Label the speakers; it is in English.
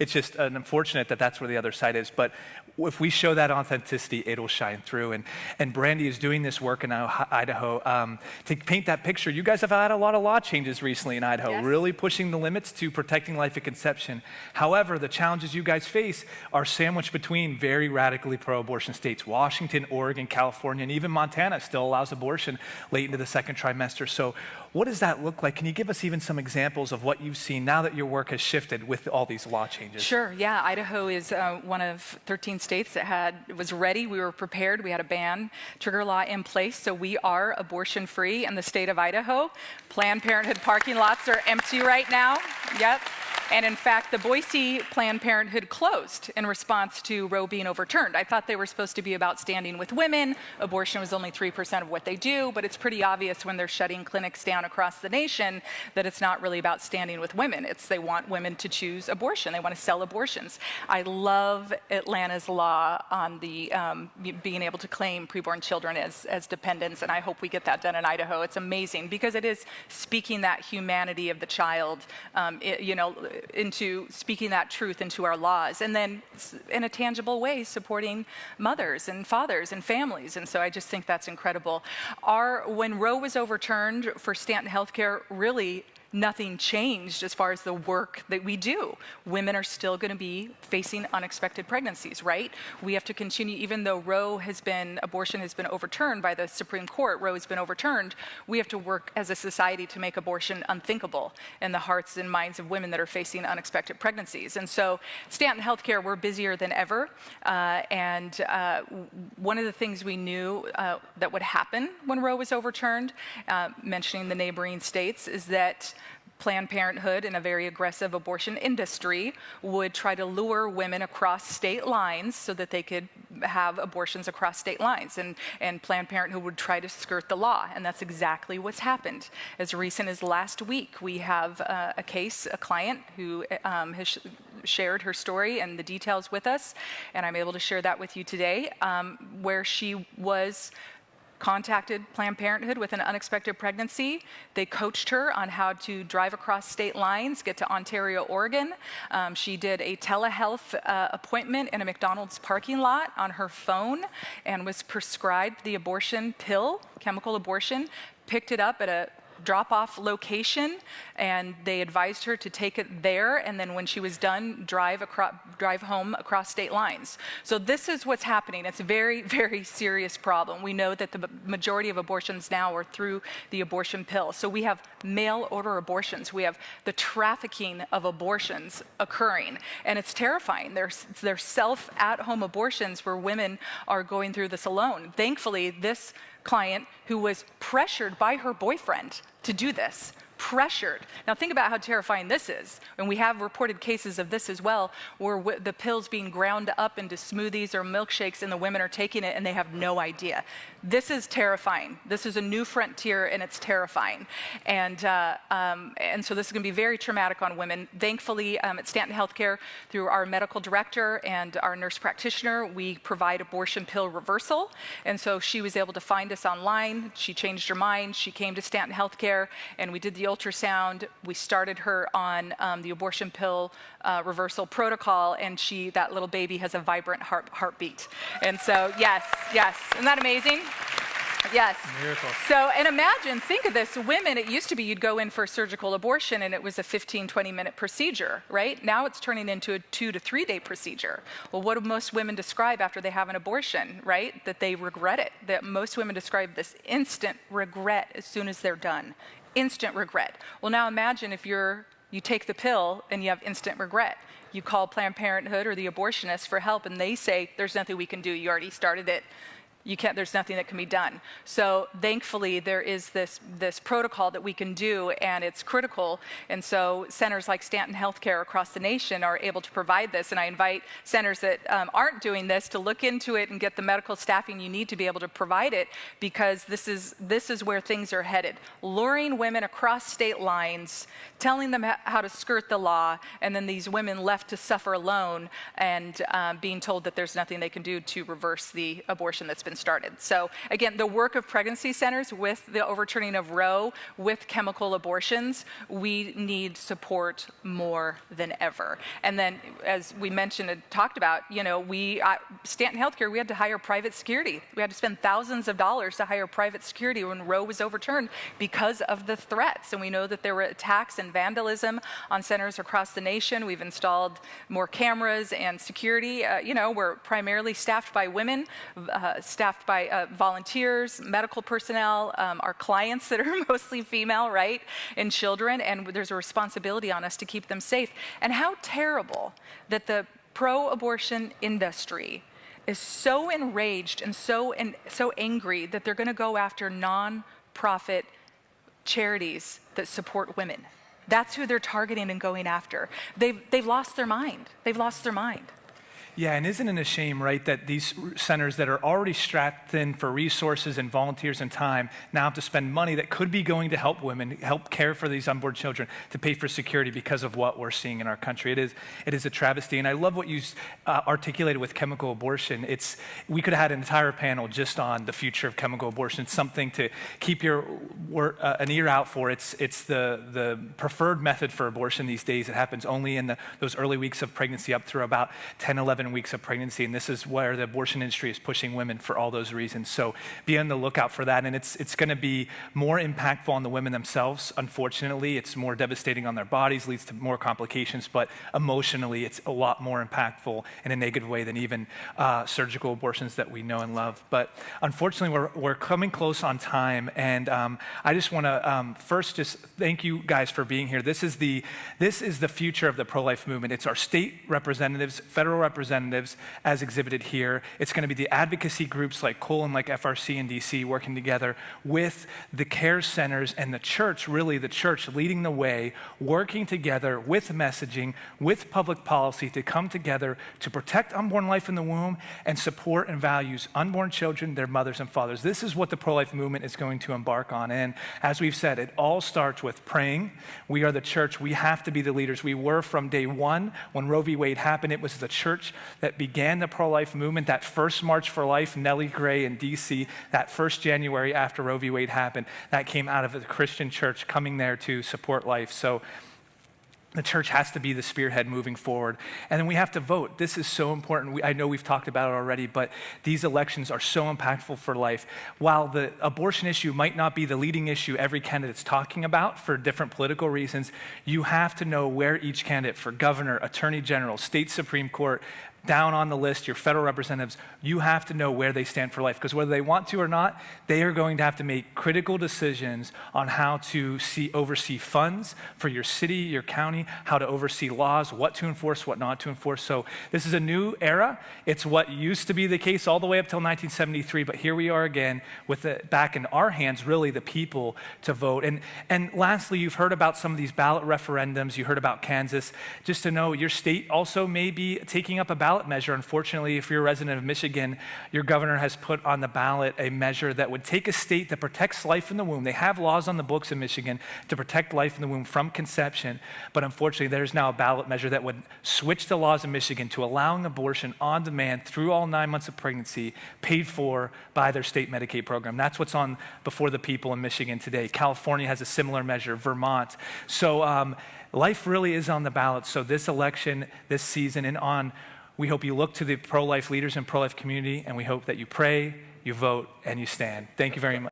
Speaker 1: It's just unfortunate that that's where the other side is. But if we show that authenticity, it'll shine through. And Brandi is doing this work in Idaho to paint that picture. You guys have had a lot of law changes recently in Idaho,
Speaker 2: Yes.
Speaker 1: really pushing the limits to protecting life at conception. However, the challenges you guys face are sandwiched between very radically pro-abortion states. Washington, Oregon, California, and even Montana still allows abortion late into the second trimester. So what does that look like? Can you give us even some examples of what you've seen now that your work has shifted with all these law changes?
Speaker 2: Sure, yeah. Idaho is one of 13 states that was ready. We were prepared. We had a ban trigger law in place, so we are abortion-free in the state of Idaho. Planned Parenthood parking lots are empty right now. Yep. And in fact, the Boise Planned Parenthood closed in response to Roe being overturned. I thought they were supposed to be about standing with women. Abortion was only 3% of what they do, but it's pretty obvious when they're shutting clinics down across the nation that it's not really about standing with women. They want women to choose abortion. They want to sell abortions. I love Atlanta's law on the being able to claim preborn children as dependents, and I hope we get that done in Idaho. It's amazing because it is speaking that humanity of the child, into speaking that truth into our laws, and then in a tangible way supporting mothers and fathers and families. And so I just think that's incredible. When Roe was overturned for Stanton Healthcare, really nothing changed as far as the work that we do. Women are still going to be facing unexpected pregnancies, right? We have to continue, even though abortion has been overturned by the Supreme Court, Roe has been overturned, we have to work as a society to make abortion unthinkable in the hearts and minds of women that are facing unexpected pregnancies. And so Stanton Healthcare, we're busier than ever. One of the things we knew that would happen when Roe was overturned, mentioning the neighboring states, is that Planned Parenthood and a very aggressive abortion industry would try to lure women across state lines so that they could have abortions across state lines. And Planned Parenthood would try to skirt the law. And that's exactly what's happened. As recent as last week, we have a client who has shared her story and the details with us. And I'm able to share that with you today, where she was contacted Planned Parenthood with an unexpected pregnancy. They coached her on how to drive across state lines, get to Ontario, Oregon. She did a telehealth appointment in a McDonald's parking lot on her phone and was prescribed the abortion pill, chemical abortion, picked it up at a drop-off location, and they advised her to take it there, and then when she was done, drive home across state lines. So this is what's happening. It's a very, very serious problem. We know that the majority of abortions now are through the abortion pill. So we have mail-order abortions. We have the trafficking of abortions occurring, and it's terrifying. There's self-at-home abortions where women are going through this alone. Thankfully, this client who was pressured by her boyfriend to do this, pressured. Now think about how terrifying this is. And we have reported cases of this as well, where the pills being ground up into smoothies or milkshakes and the women are taking it and they have no idea. This is terrifying. This is a new frontier and it's terrifying. And so this is going to be very traumatic on women. Thankfully, at Stanton Healthcare, through our medical director and our nurse practitioner, we provide abortion pill reversal. And so she was able to find us online. She changed her mind. She came to Stanton Healthcare and we did the ultrasound. We started her on the abortion pill reversal protocol, and that little baby has a vibrant heartbeat. And so, yes. Isn't that amazing? Yes.
Speaker 1: Miracle.
Speaker 2: So, and think of this, women, it used to be you'd go in for a surgical abortion and it was a 15, 20-minute procedure, right? Now it's turning into a 2 to 3 day procedure. Well, what do most women describe after they have an abortion, right? That they regret it. That most women describe this instant regret as soon as they're done. Instant regret. Well, now imagine if you take the pill and you have instant regret. You call Planned Parenthood or the abortionist for help and they say, there's nothing we can do. You already started it. There's nothing that can be done. So thankfully there is this protocol that we can do, and it's critical. And so centers like Stanton Healthcare across the nation are able to provide this. And I invite centers that aren't doing this to look into it and get the medical staffing you need to be able to provide it, because this is where things are headed. Luring women across state lines, telling them how to skirt the law, and then these women left to suffer alone and being told that there's nothing they can do to reverse the abortion that's been been started. So again, the work of pregnancy centers with the overturning of Roe, with chemical abortions, we need support more than ever. And then, as we mentioned and talked about, Stanton Healthcare, we had to hire private security. We had to spend thousands of dollars to hire private security when Roe was overturned because of the threats. And we know that there were attacks and vandalism on centers across the nation. We've installed more cameras and security. We're primarily staffed by women, staffed by volunteers, medical personnel, our clients that are mostly female, right, and children, and there's a responsibility on us to keep them safe. And how terrible that the pro-abortion industry is so enraged and so angry that they're going to go after non-profit charities that support women. That's who they're targeting and going after. They've lost their mind. They've lost their mind.
Speaker 1: Yeah, and isn't it a shame, right, that these centers that are already strapped thin for resources and volunteers and time now have to spend money that could be going to help women, help care for these unborn children, to pay for security because of what we're seeing in our country. It is a travesty, and I love what you articulated with chemical abortion. We could have had an entire panel just on the future of chemical abortion, something to keep an ear out for. It's the preferred method for abortion these days. It happens only in those early weeks of pregnancy up through about 10, 11 weeks of pregnancy, and this is where the abortion industry is pushing women for all those reasons. So be on the lookout for that, and it's going to be more impactful on the women themselves. Unfortunately, it's more devastating on their bodies, leads to more complications, but emotionally, it's a lot more impactful in a negative way than even surgical abortions that we know and love. But unfortunately, we're coming close on time, and I just want to first just thank you guys for being here. This is the future of the pro-life movement. It's our state representatives, federal representatives, as exhibited here. It's going to be the advocacy groups like Cole and like FRC in DC working together with the care centers and the church, really the church leading the way, working together with messaging, with public policy to come together to protect unborn life in the womb and support and values unborn children, their mothers and fathers. This is what the pro-life movement is going to embark on. And as we've said, it all starts with praying. We are the church. We have to be the leaders. We were from day one when Roe v. Wade happened. It was the church that began the pro-life movement, that first March for Life, Nellie Gray in DC, that first January after Roe v. Wade happened, that came out of the Christian church coming there to support life. So the church has to be the spearhead moving forward. And then we have to vote. This is so important. I know we've talked about it already, but these elections are so impactful for life. While the abortion issue might not be the leading issue every candidate's talking about for different political reasons, you have to know where each candidate for governor, attorney general, state Supreme Court, down on the list, your federal representatives, you have to know where they stand for life, because whether they want to or not, they are going to have to make critical decisions on how to oversee funds for your city, your county, how to oversee laws, what to enforce, what not to enforce. So this is a new era. It's what used to be the case all the way up till 1973, but here we are again with it back in our hands, really the people to vote. And lastly, you've heard about some of these ballot referendums. You heard about Kansas. Just to know, your state also may be taking up a ballot measure. Unfortunately, if you're a resident of Michigan, your governor has put on the ballot a measure that would take a state that protects life in the womb. They have laws on the books in Michigan to protect life in the womb from conception, but unfortunately, there's now a ballot measure that would switch the laws in Michigan to allowing abortion on demand through all 9 months of pregnancy, paid for by their state Medicaid program. That's what's on before the people in Michigan today. California has a similar measure, Vermont. So life really is on the ballot. So this election, this season and on, we hope you look to the pro-life leaders and pro-life community, and we hope that you pray, you vote, and you stand. Thank you very much.